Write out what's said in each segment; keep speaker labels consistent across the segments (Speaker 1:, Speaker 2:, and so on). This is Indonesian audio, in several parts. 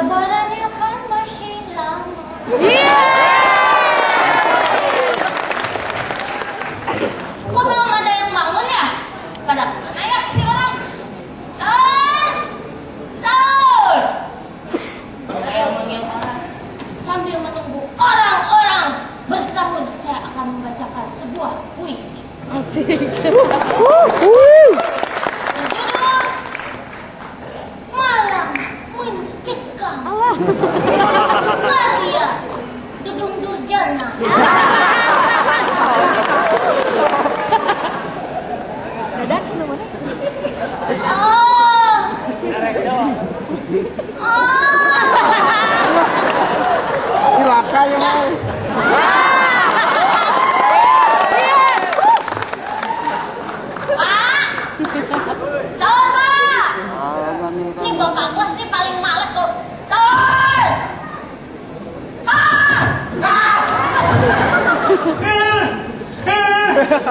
Speaker 1: Lebarannya kan masih lama.
Speaker 2: Iya.
Speaker 1: Kok belum ada yang bangun ya? Pada mana ya ini orang? Sahur! Sahur! Saya manggil orang. Sambil menunggu orang-orang bersahur, saya akan membacakan sebuah puisi.
Speaker 2: Asik.
Speaker 1: Judul Malam Mencekam. Karya Dudung Durjana.
Speaker 2: Dadah, mana?
Speaker 3: Silakan ya mau.
Speaker 1: Pak, sahur Pak. Ini bapak bos nih paling males tuh. Sahur. Pak.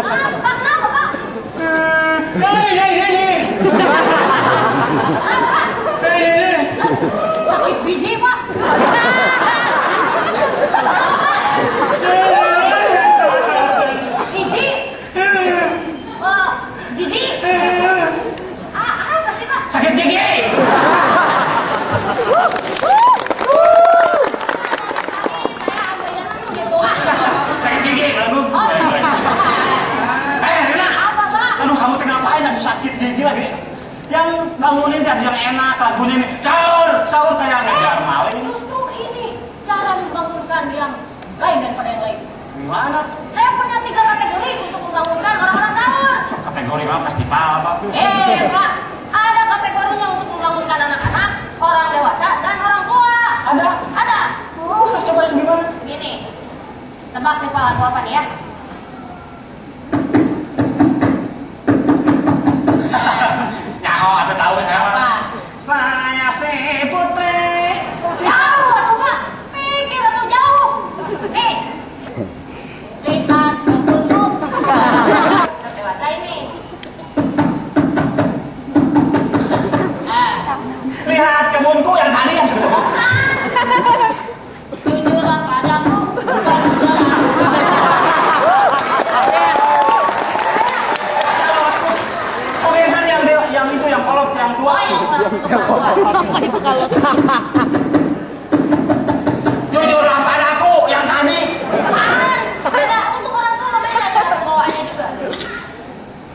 Speaker 1: Pak kenapa Pak? Sakit biji Pak. Biji? Jiji? Apa sih Pak?
Speaker 4: Sakit gigi.
Speaker 1: Saya ambilnya gitu.
Speaker 4: Sakit gigi, lalu.
Speaker 1: Oh,
Speaker 4: Rina.
Speaker 1: apa Pak?
Speaker 4: Aduh, kamu ngapain ada sakit gigi lagi? Yang bangunin tadi yang enak lagunya nih. Sahur, sahur kayak ngejar maling.
Speaker 1: Justru ini cara membangunkan yang lain daripada yang lain.
Speaker 4: Gimana?
Speaker 1: Saya punya 3 kategori untuk membangunkan orang-orang sahur.
Speaker 4: Kategori apa pasti paham, Pak.
Speaker 1: Pak, ada kategorinya untuk membangunkan anak-anak, orang dewasa, dan orang tua.
Speaker 4: Ada?
Speaker 1: Ada.
Speaker 4: Oh, coba yang gimana?
Speaker 1: Gini, tebak nih Pak, lagu apa nih ya?
Speaker 4: Nyaho, atau tahu saya
Speaker 1: Apa?
Speaker 4: Pak. Saya si putri.
Speaker 1: Jauh atuh Pak, pikir atuh jauh. Nih, lihat kebunku. Udah dewasa ini. Nah,
Speaker 4: Lihat kebunku yang tadi yang sebetulnya.
Speaker 1: bukan. Jujurlah padaku.
Speaker 4: Sama yang tadi yang itu yang kolot yang tua.
Speaker 1: Oh, yang orang itu orang tua.
Speaker 2: Apa itu kalau
Speaker 4: Jujurlah padaku yang tadi.
Speaker 1: Bukan. Beda, untuk orang tua mah beda cara pembawaannya juga.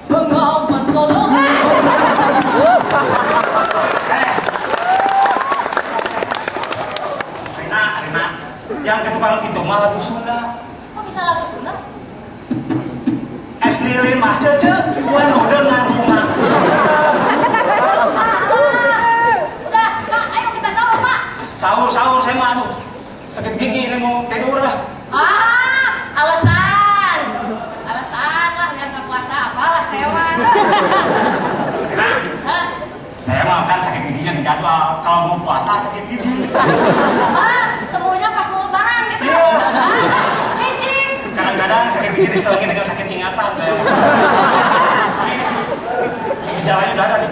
Speaker 1: Bengawan Solo.
Speaker 4: Rina, yang ketukang itu mah lagu Sunda.
Speaker 1: Kok bisa lagu Sunda?
Speaker 4: Es lilin mah cece, penuh dengan bunga.
Speaker 1: Salah. Udah, Pak, ayo kita sahur, Pak.
Speaker 4: Sahur saya mah aduh, sakit gigi ini mau tidur lah.
Speaker 1: Alasan. Alasan lah biar nggak puasa. Apalah sewa.
Speaker 4: Rina,
Speaker 1: Hah?
Speaker 4: saya mah kan sakit giginya di jadwal. Kalau mau puasa sakit gigi.
Speaker 1: Semuanya pas mau lebaran gitu.
Speaker 4: Iya.
Speaker 1: Licin.
Speaker 4: Kadang-kadang sakit gigi diselingi dengan sakit ingatan saya. Ini jalannya udah ada nih.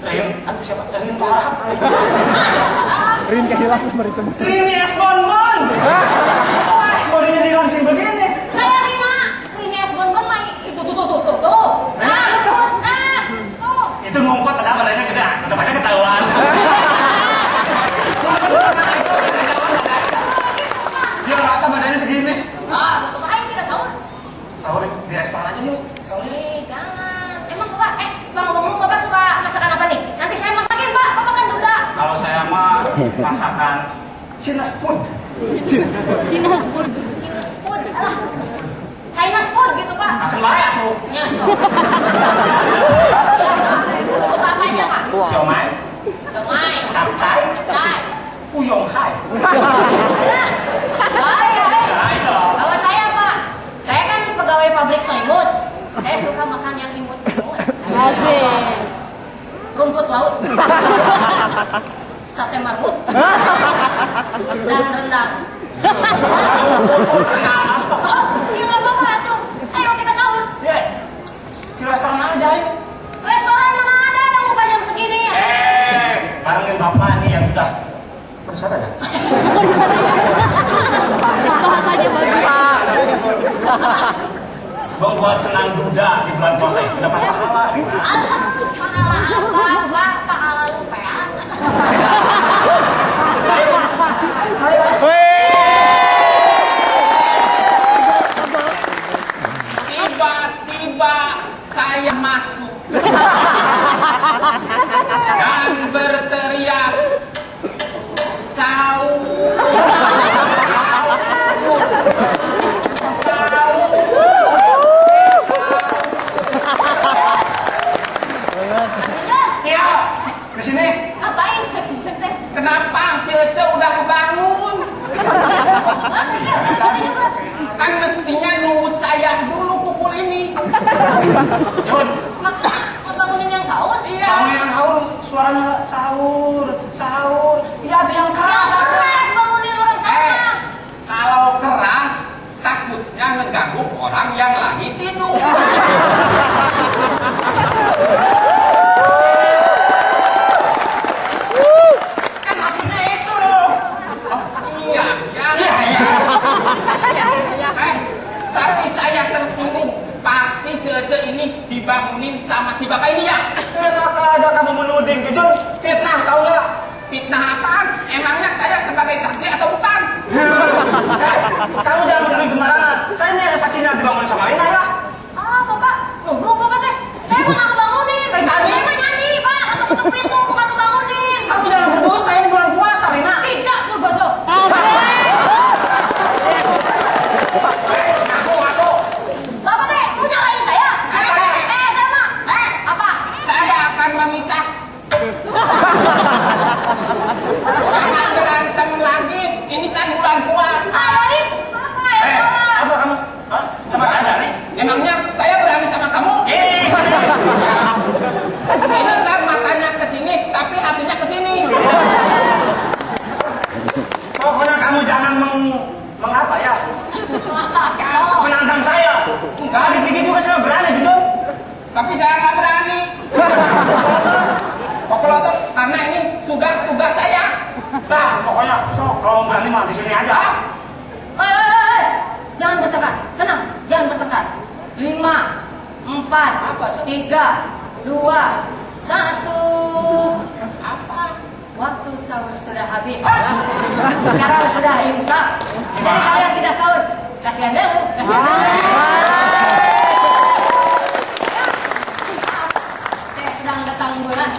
Speaker 4: Rin, aduh siapa? Rin Farah.
Speaker 3: Rin kehilangan barisan.
Speaker 4: Rini es bonbon. Wah, bodinya jadi langsing begini.
Speaker 1: Saya Rina. Ini es bonbon mah itu tuh. Nah, lembut. Nah, tuh.
Speaker 4: Itu ngumpet ada badannya gede, tetap aja ketahuan. Dia merasa badannya segini.
Speaker 1: Betul aja kita sahur.
Speaker 4: Sahur di restoran aja yuk. Sahur.
Speaker 1: Jangan. Emang Bapak, Bang ngomong Bapak suka masakan apa nih? Nanti saya masakin Pak, Bapak kan duda.
Speaker 4: Kalau saya mah masakan Chinese food.
Speaker 2: Cina food?
Speaker 1: Chinese food, alah. Chinese food gitu Pak.
Speaker 4: Akan layak tuh.
Speaker 1: Ya, so. Suka apa aja Pak?
Speaker 4: Siomay,
Speaker 1: Somai,
Speaker 4: capcay,
Speaker 1: capcay.
Speaker 4: Puyong hai. Hai dong.
Speaker 1: Kalau saya Pak, saya kan pegawai pabrik selimut. Saya suka makan yang imut-imut.
Speaker 2: Asik.
Speaker 1: Rumput laut. Sate marmut. Dan rendang. Iya nggak apa-apa tuh. Ayo kita sahur.
Speaker 4: Ye, ke restoran aja yuk.
Speaker 1: Restoran mana ada yang buka jam segini ya?
Speaker 4: Barengin bapak nih yang sudah Siapa ya?
Speaker 2: Bahasanya bagus.
Speaker 4: Membuat senang duda di bulan puasa itu dapat pahala.
Speaker 1: Pahala apa, Bang? Pahala lupean.
Speaker 5: Tiba-tiba saya masuk dan berteriak sahur,
Speaker 4: Iya, di sini.
Speaker 1: Ngapain kasih teh?
Speaker 5: kenapa si Ece udah bangun? Kan mestinya nunggu saya dulu pukul ini.
Speaker 4: Jun,
Speaker 1: Maksudnya mau bangunin yang sahur?
Speaker 5: Iya.
Speaker 4: kamu yang sahur, suaranya sahur, sahur. Iya, itu yang keras.
Speaker 1: Yang keras bangunin orang sana.
Speaker 5: Kalau keras takutnya ngeganggu orang yang lagi tidur.
Speaker 4: Kan maksudnya itu.
Speaker 5: Iya, ya.
Speaker 4: Iya, iya.
Speaker 5: Tapi saya tersinggung. Pasti si Ece ini dibangunin sama si bapak ini ya.
Speaker 4: Enak aja kamu menuding, Jun. Fitnah, tahu nggak?
Speaker 5: Fitnah apaan? Emangnya saya sebagai saksi atau bukan?
Speaker 4: Kamu jangan menuduh sembarangan. Saya ini ada saksinya dibangun sama Rina ya.
Speaker 1: Ah, Bapak. Nubruk Bapak teh. Saya mah ngebangunin.
Speaker 4: Tadi.
Speaker 1: Saya mah nyanyi, Pak. Ketuk-ketuk pintu, bukan ngebangunin.
Speaker 4: Kamu jangan berdusta, ini bulan puasa, Rina.
Speaker 1: Tidak, Purboso.
Speaker 4: Aku.
Speaker 1: Bapak teh mau nyalain saya? Saya mah. Apa?
Speaker 5: Saya akan memisah. Jangan berantem lagi. Ini kan bulan puasa.
Speaker 1: Saya ini apa ya, Bapak?
Speaker 4: Apa kamu? Hah? Sama saya berani?
Speaker 5: Emangnya saya berani sama kamu?
Speaker 4: Saya.
Speaker 5: Ini kan matanya ke sini, tapi hatinya ke sini.
Speaker 4: Pokoknya kamu jangan mengapa ya? Menantang saya. Enggak dipikir juga saya berani, gitu.
Speaker 5: Tapi saya nggak berani. Pokoknya karena ini sudah tugas saya.
Speaker 4: Nah, pokoknya kalau berani mah di sini aja.
Speaker 1: Hei, jangan bertengkar. Tenang, jangan bertengkar. 5, 4, 3, 2, 1.
Speaker 5: Apa?
Speaker 1: Waktu sahur sudah habis. Sekarang sudah imsak. Jadi kalian tidak sahur. Kasihan dulu, kasihan dulu. Saya sedang datang bulan.